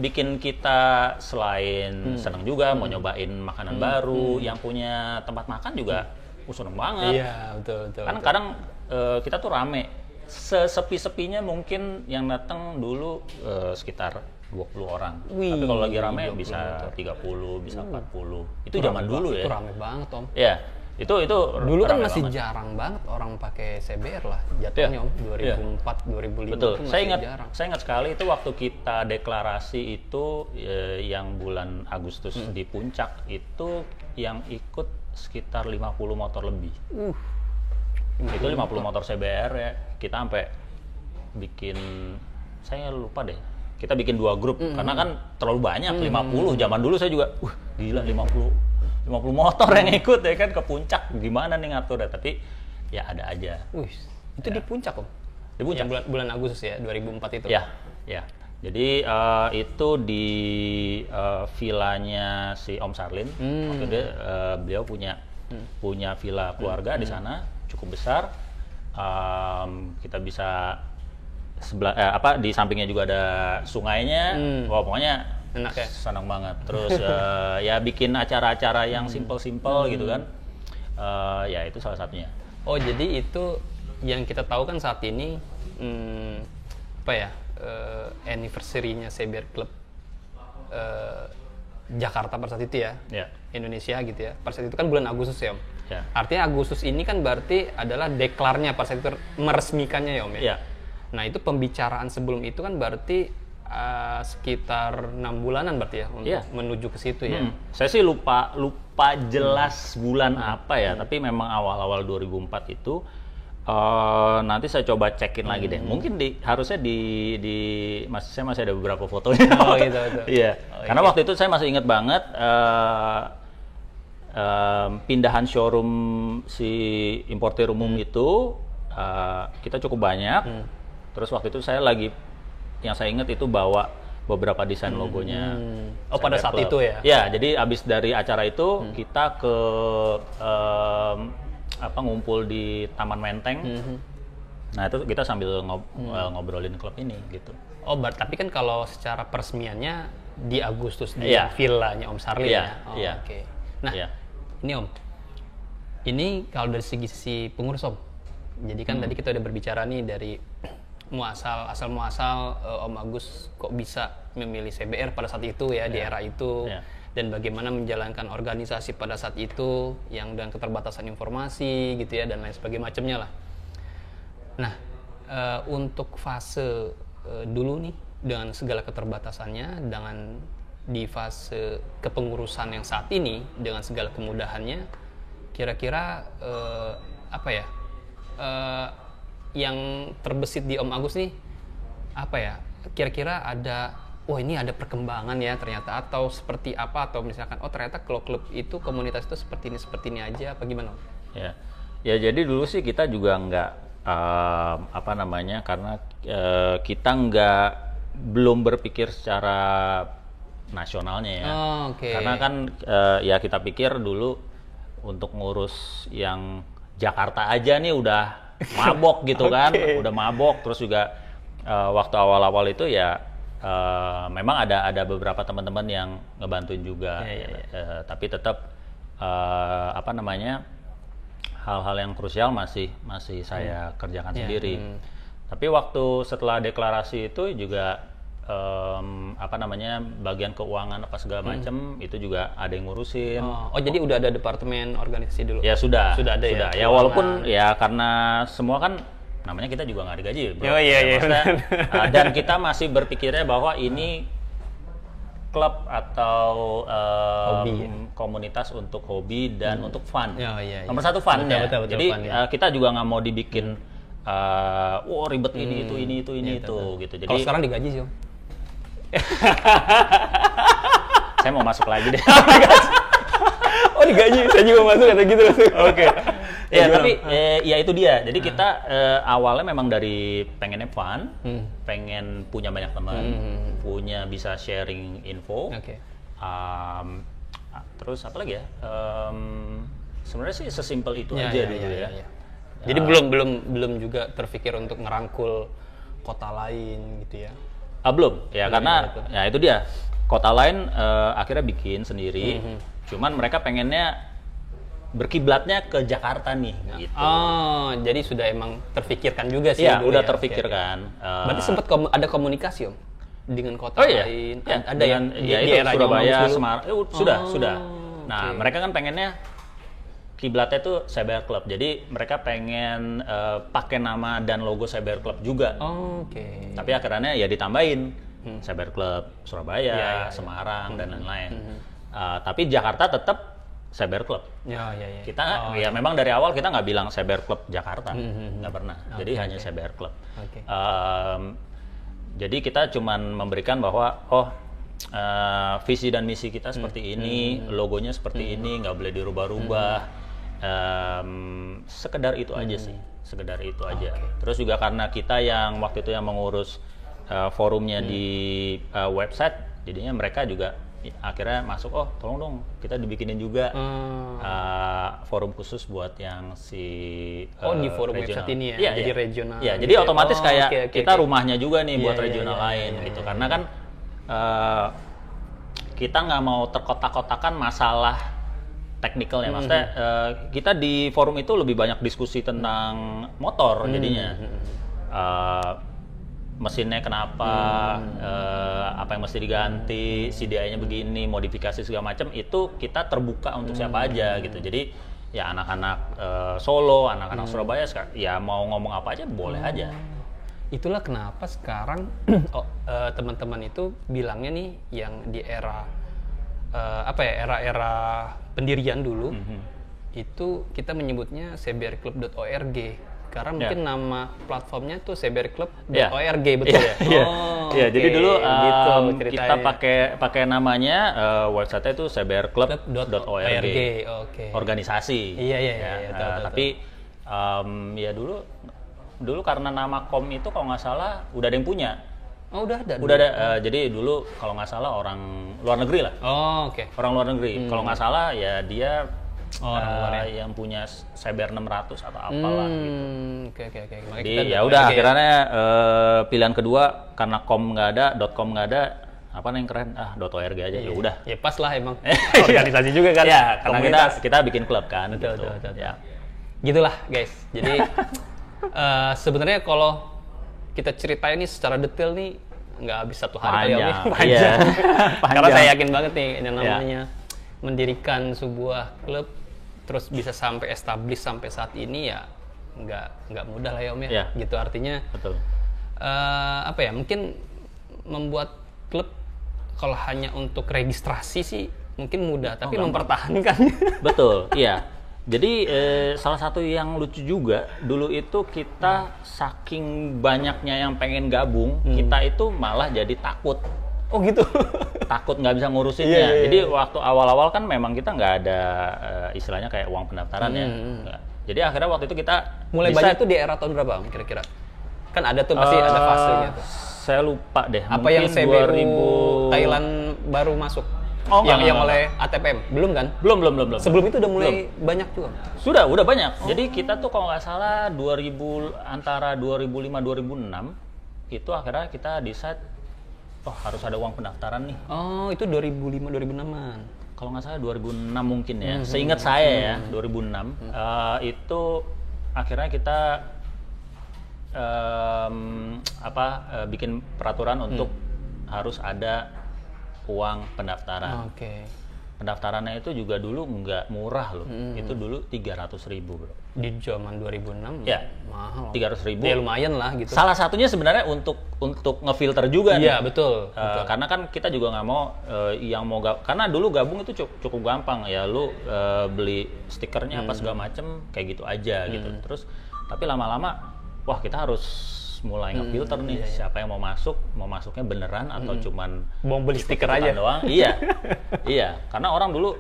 bikin kita selain seneng juga mau nyobain makanan baru, yang punya tempat makan juga seneng banget. Betul. Kan kadang kita tuh rame. Sesepi-sepinya mungkin yang datang dulu sekitar 20 orang. Tapi kalau lagi rame bisa 30, bisa 40. Itu zaman dulu ya. Itu rame banget, Om. Iya. Itu dulu kan masih jarang banget orang pakai CBR lah jatuhnya, Om. 2004, 2005 betul. Itu Saya jarang. Saya ingat sekali itu waktu kita deklarasi itu yang bulan Agustus di Puncak, itu yang ikut sekitar 50 motor lebih. Itu 50 motor CBR ya. Kita sampai bikin, saya lupa deh, kita bikin 2 grup karena kan terlalu banyak. 50 zaman dulu saya juga gila, 50 motor yang ikut ya kan ke Puncak, gimana nih ngatur ya. Tapi ya ada aja. Itu di Puncak, Om? Di Puncak bulan Agustus ya 2004 itu. Ya. Jadi itu di villanya si Om Sarlin. Waktu itu beliau punya villa keluarga di sana, cukup besar. Kita bisa di sampingnya juga ada sungainya. Wah, pokoknya enak ya, senang banget. Terus ya bikin acara-acara yang simple gitu kan. Ya itu salah satunya. Oh, jadi itu yang kita tahu kan saat ini anniversary-nya CBR Club Jakarta pada saat itu ya. Indonesia gitu ya. Pada saat itu kan bulan Agustus ya, Om. Artinya Agustus ini kan berarti adalah deklarnya, pada saat itu meresmikannya ya, Om ya. Nah, itu pembicaraan sebelum itu kan berarti sekitar 6 bulanan berarti ya untuk menuju ke situ ya. Saya sih lupa jelas bulan apa ya, tapi memang awal-awal 2004 itu nanti saya coba cekin lagi deh. Mungkin harusnya saya masih ada beberapa fotonya. Oh gitu. Iya. Karena waktu itu saya masih ingat banget pindahan showroom si importer umum itu kita cukup banyak. Terus waktu itu yang saya ingat itu bawa beberapa desain logonya. Oh, pada saat itu ya? Ya, jadi abis dari acara itu kita ke ngumpul di Taman Menteng. Nah, itu kita sambil ngobrolin klub ini gitu. Oh, tapi kan kalau secara peresmiannya di Agustus di villanya Om Sarlin ya. Oke. Nah, ini Om. Ini kalau dari segi pengurus, Om. Jadi kan tadi kita udah berbicara nih dari asal muasal Om Agus kok bisa memilih CBR pada saat itu ya, di era itu, dan bagaimana menjalankan organisasi pada saat itu yang dengan keterbatasan informasi gitu ya, dan lain sebagainya macamnya lah. Nah, untuk fase dulu nih dengan segala keterbatasannya, dengan di fase kepengurusan yang saat ini dengan segala kemudahannya, kira-kira yang terbesit di Om Agus nih apa ya? Kira-kira ini ada perkembangan ya ternyata, atau seperti apa, atau misalkan ternyata klub itu komunitas itu seperti ini aja, apa gimana Om? Ya jadi dulu sih kita juga nggak karena kita belum berpikir secara nasionalnya ya. Karena kan ya kita pikir dulu untuk ngurus yang Jakarta aja nih udah mabok gitu kan, udah mabok. Terus juga waktu awal-awal itu ya memang ada beberapa teman-teman yang ngebantuin juga, tapi tetap hal-hal yang krusial masih saya kerjakan sendiri. Tapi waktu setelah deklarasi itu juga apa namanya bagian keuangan apa segala macam itu juga ada yang ngurusin. Oh, jadi udah ada departemen organisasi dulu? Ya sudah ada ya. Ya keuangan. walaupun ya karena semua kan namanya kita juga nggak digaji, bro. Oh iya, iya. Maksudnya, dan kita masih berpikirnya bahwa ini klub atau Hobi, komunitas untuk hobi dan untuk fun. Oh, iya, iya. Nomor satu fun ya. Betul, Jadi fun, ya. kita juga nggak mau dibikin ribet ini itu gitu. Jadi kalau sekarang digaji sih, Om. saya mau masuk lagi deh. Oh digaji, saya juga masuk kata gitu langsung. Oke. Ya tapi ya itu dia. Jadi kita awalnya memang dari pengennya fun, pengen punya banyak teman, punya bisa sharing info. Oke. Terus apa lagi ya? Sebenarnya sih sesimpel itu Ya, aja ya, dulu ya. Jadi belum juga terpikir untuk ngerangkul kota lain gitu ya. Belum, ya karena ya itu dia. Kota lain akhirnya bikin sendiri. Cuman mereka pengennya berkiblatnya ke Jakarta nih gitu. Oh, jadi sudah emang terfikirkan juga sih. Iya, dulu udah ya. terfikirkan. Berarti sempat ada komunikasi, Om, dengan kota lain. Ya, Ada yang ya di itu era Surabaya, dulu? Semarang. Sudah. Nah, mereka kan pengennya kiblatnya tuh Cyber Club. Jadi mereka pengen pakai nama dan logo Cyber Club juga. Oke. Tapi akhirnya ya ditambahin Cyber Club Surabaya, Semarang dan lain-lain. Tapi Jakarta tetap Cyber Club. Ya. Kita memang dari awal kita nggak bilang Cyber Club Jakarta, nggak pernah. Jadi hanya Cyber Club. Oke. Jadi kita cuman memberikan bahwa visi dan misi kita seperti ini, logonya seperti ini, nggak boleh dirubah-rubah. Sekedar itu aja sih, sekedar itu aja. Terus juga karena kita yang waktu itu yang mengurus forumnya di website, jadinya mereka juga akhirnya masuk, tolong dong kita dibikinin juga forum khusus buat yang di forum regional. website ini ya, Iya, jadi iya. regional. Iya, jadi otomatis kayak kita oke. rumahnya juga nih buat Iya, regional iya, lain iya, gitu. iya. Karena kan kita nggak mau terkotak-kotakan masalah teknikalnya. Maksudnya kita di forum itu lebih banyak diskusi tentang motor jadinya. Mesinnya kenapa, apa yang mesti diganti, CDI-nya begini, modifikasi segala macam, itu kita terbuka untuk siapa aja gitu. Jadi ya anak-anak Solo, anak-anak Surabaya, ya mau ngomong apa aja boleh aja. Itulah kenapa sekarang teman-teman itu bilangnya nih yang di era era pendirian dulu itu kita menyebutnya cbrclub.org. Karena mungkin nama platformnya tuh cbrclub.org, betul ya? Iya, jadi dulu gitu, kita pakai namanya website-nya itu cbrclub.org. Organisasi. Iya. Tapi ya dulu karena nama kom itu kalau nggak salah udah ada yang punya. Oh, udah ada. Udah ada. Jadi dulu kalau nggak salah orang luar negeri lah. Orang luar negeri. Kalau nggak salah ya dia yang punya Cyber 600 atau apalah gitu. Oke. Jadi ya udah akhirnya pilihan kedua karena com nggak ada, .com nggak ada, apa nih yang keren? .org aja. Ya udah. Ya pas lah emang. Organisasi juga kan. Ya, karena kita bikin klub kan. Betul. Ya. Gitulah guys. Jadi sebenarnya kalau kita ceritain ini secara detail nih nggak habis satu hari kali ya. Panjang. Karena saya yakin banget nih ini namanya mendirikan sebuah klub terus bisa sampai establish sampai saat ini ya nggak mudah lah ya Om ya. Gitu artinya. Betul. Mungkin membuat klub kalau hanya untuk registrasi sih mungkin mudah, tapi mempertahankan. Betul, iya. Jadi salah satu yang lucu juga dulu itu kita saking banyaknya yang pengen gabung, kita itu malah jadi takut. Oh gitu. Takut nggak bisa ngurusinnya. Jadi waktu awal-awal kan memang kita nggak ada istilahnya kayak uang pendaftaran ya. Jadi akhirnya waktu itu kita mulai banyak tuh di era tahun berapa Om kira-kira? Kan ada tuh pasti ada fasenya tuh. Saya lupa deh. Apa yang CBU Thailand baru masuk? Yang oleh ATPM belum kan? Belum. Sebelum itu udah mulai banyak juga. Udah banyak. Jadi kita tuh kalau nggak salah antara 2005-2006 itu akhirnya kita decide harus ada uang pendaftaran nih. Oh, itu 2005-2006an. Kalau nggak salah 2006 mungkin ya. Seingat saya ya 2006 itu akhirnya kita bikin peraturan untuk harus ada uang pendaftaran. Oke. Pendaftarannya itu juga dulu nggak murah loh. Itu dulu 300.000 bro. Di zaman 2006 Ya, mahal. 300.000. Ya lumayan lah gitu. Salah satunya sebenarnya untuk ngefilter juga nih. Iya betul. Karena kan kita juga nggak mau yang mau karena dulu gabung itu cukup gampang ya, lu beli stikernya apa segala macem kayak gitu aja gitu. Terus tapi lama-lama wah kita harus mulai ngefilter nih siapa yang mau masuknya beneran atau cuman mau beli stiker aja doang. Iya. Iya, karena orang dulu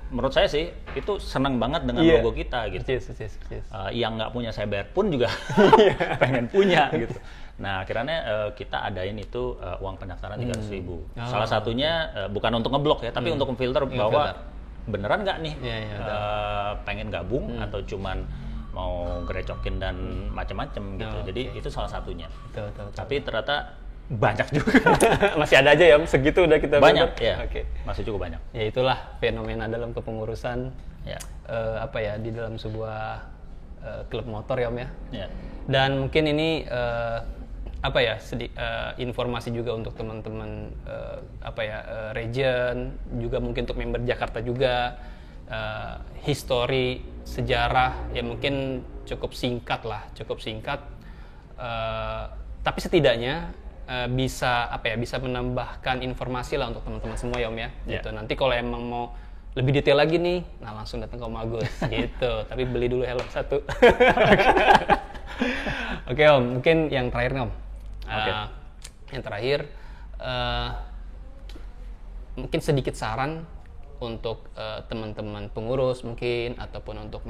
menurut saya sih itu senang banget dengan logo kita gitu. Yang nggak punya Seber pun juga pengen punya gitu. Nah, akhirnya kita adain itu uang pendaftaran 300.000. Salah satunya bukan untuk ngeblok ya, tapi untuk memfilter bahwa beneran nggak nih pengen gabung atau cuman mau gerecokin dan macam-macam gitu. Jadi itu salah satunya. Betul. Tapi ternyata banyak juga. Masih ada aja ya, segitu udah kita banyak ya. Oke. Masih cukup banyak. Ya itulah fenomena dalam kepengurusan. Ya. Di dalam sebuah klub motor ya Om ya. Ya. Dan mungkin ini informasi juga untuk teman-teman region, juga mungkin untuk member Jakarta juga, histori sejarah ya mungkin cukup singkat, tapi setidaknya bisa menambahkan informasi lah untuk teman-teman semua ya Om ya. Gitu. Nanti kalau emang mau lebih detail lagi nih, nah langsung datang ke Om Agus gitu. Tapi beli dulu helm 1. Oke Om, mungkin yang terakhir nih Om. Yang terakhir mungkin sedikit saran untuk teman-teman pengurus mungkin, ataupun untuk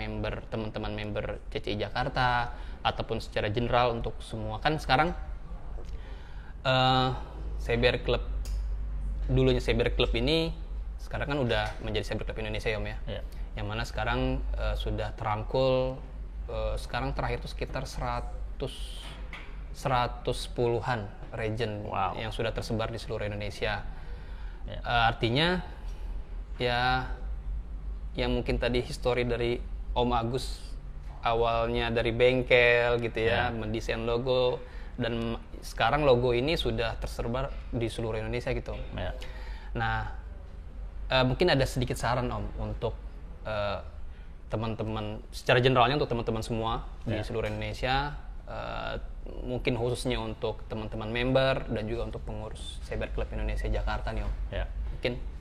teman-teman member CCI Jakarta, ataupun secara general untuk semua. Kan sekarang Cyber Club, dulunya Cyber Club ini sekarang kan udah menjadi Cyber Club Indonesia ya Om ya. Yang mana sekarang sudah terangkul, sekarang terakhir itu sekitar 110-an region yang sudah tersebar di seluruh Indonesia. Artinya ya yang mungkin tadi histori dari Om Agus awalnya dari bengkel gitu ya, mendesain logo, dan sekarang logo ini sudah tersebar di seluruh Indonesia gitu. Nah, mungkin ada sedikit saran Om untuk teman-teman, secara generalnya untuk teman-teman semua di seluruh Indonesia, mungkin khususnya untuk teman-teman member dan juga untuk pengurus Cyber Club Indonesia Jakarta nih Om. Mungkin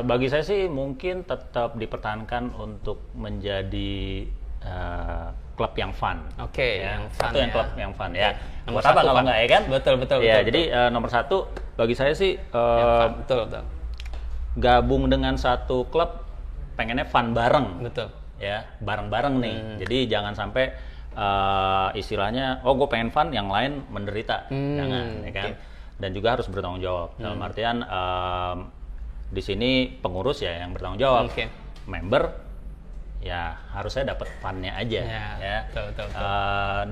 bagi saya sih mungkin tetap dipertahankan untuk menjadi klub yang fun. Yang fun. Yang klub yang fun ya. Nomor Buat apa satu kalau enggak ya kan? Betul. Jadi nomor satu bagi saya sih betul. gabung dengan satu klub pengennya fun bareng. Betul. Ya, bareng-bareng nih. Jadi jangan sampai istilahnya gue pengen fun, yang lain menderita. Jangan, ya kan? Dan juga harus bertanggung jawab. Dalam artian di sini pengurus ya yang bertanggung jawab. Member ya harusnya dapat fun-nya aja ya. Betul.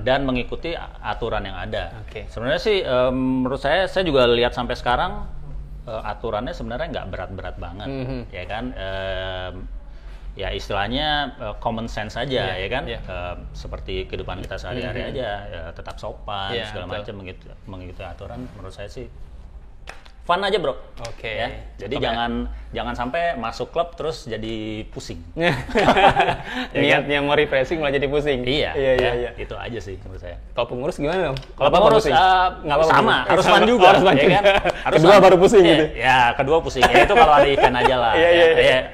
Dan mengikuti aturan yang ada. Sebenarnya sih menurut saya juga lihat sampai sekarang aturannya sebenarnya nggak berat-berat banget, ya kan? Ya istilahnya common sense aja, ya kan? Seperti kehidupan kita sehari-hari aja, ya, tetap sopan segala macam, mengikuti aturan. Menurut saya sih fun aja bro. Ya? Jadi jangan sampai masuk klub terus jadi pusing. Niatnya mau refreshing malah jadi pusing. Iya. Itu aja sih menurut saya. Kalau pengurus gimana dong? Kalau pengurus sama, harus fun juga. Ya kan? Harus kedua baru pusing gitu. Ya, kedua pusing. Ya itu kalau ada event aja lah.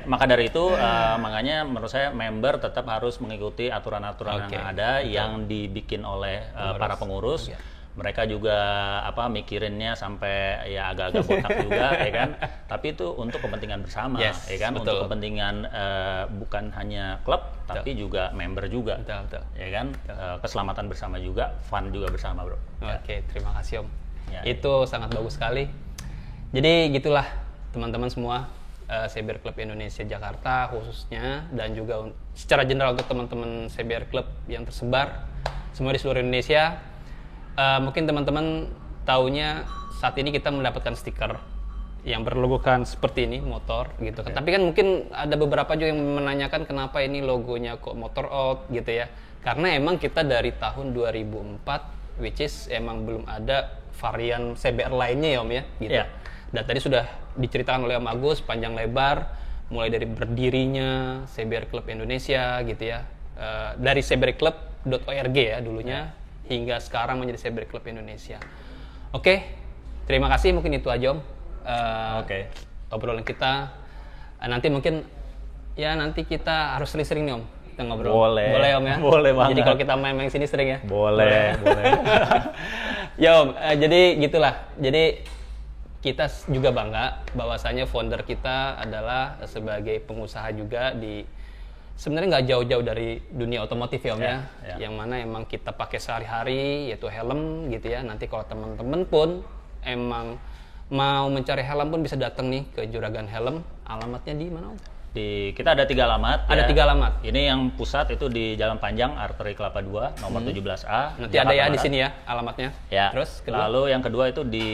Maka dari itu makanya menurut saya member tetap harus mengikuti aturan-aturan yang ada yang dibikin oleh para pengurus. Mereka juga mikirinnya sampai ya agak-agak botak juga, ya kan? Tapi itu untuk kepentingan bersama, ya kan? Betul. Untuk kepentingan bukan hanya klub, tapi juga member juga, ya kan? Keselamatan bersama juga, fun juga bersama, bro. Terima kasih Om. Itu sangat bagus sekali. Jadi gitulah teman-teman semua, Cyber Club Indonesia Jakarta khususnya, dan juga secara general untuk teman-teman Cyber Club yang tersebar semua di seluruh Indonesia. Mungkin teman-teman taunya saat ini kita mendapatkan stiker yang berlogokan seperti ini, motor gitu kan. Tapi kan mungkin ada beberapa juga yang menanyakan kenapa ini logonya kok Motor Out gitu ya. Karena emang kita dari tahun 2004 which is emang belum ada varian CBR lainnya ya Om ya, gitu. Iya. Dan tadi sudah diceritakan oleh Om Agus panjang lebar, mulai dari berdirinya CBR Club Indonesia gitu ya, dari cbrclub.org ya dulunya, hingga sekarang menjadi CBR Club Indonesia. Oke, terima kasih, mungkin itu aja Om. Oke. Obrolan kita. Nanti mungkin ya nanti kita harus sering-sering nih Om. Kita ngobrol. Boleh. Boleh Om ya? Boleh banget. Jadi kalau kita main-main sini sering ya? Boleh. Ya Om, jadi gitulah. Jadi kita juga bangga bahwasanya founder kita adalah sebagai pengusaha juga di sebenarnya nggak jauh-jauh dari dunia otomotif ya Om ya. Yang mana emang kita pakai sehari-hari yaitu helm gitu ya. Nanti kalau teman-teman pun emang mau mencari helm pun bisa datang nih ke Juragan Helm. Alamatnya di mana Om? Kita ada 3 alamat. Ada 3 alamat. Ini yang pusat itu di Jalan Panjang, Arteri Kelapa 2, nomor 17A. Nanti ada ya di sini ya alamatnya. Ya. Terus kedua? Lalu yang kedua itu di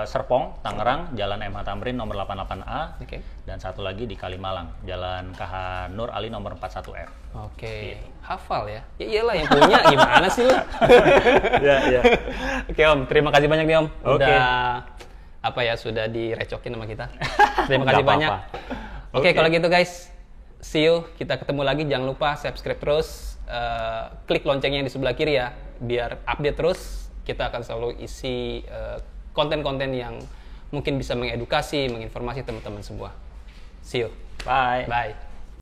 Serpong, Tangerang, Jalan MH Tamrin nomor 88A. Oke. Dan satu lagi di Kalimalang, Jalan KH Nur Ali nomor 41R. Oke. Hafal ya? Ya iyalah yang punya, gimana sih lu? Ya. Oke Om, terima kasih banyak nih Om. Oke. Sudah direcokin sama kita. Terima kasih banyak. Oke, kalau gitu guys, see you. Kita ketemu lagi. Jangan lupa subscribe terus, klik loncengnya di sebelah kiri ya, biar update terus. Kita akan selalu isi konten-konten yang mungkin bisa mengedukasi, menginformasi teman-teman semua. See you. Bye. Bye.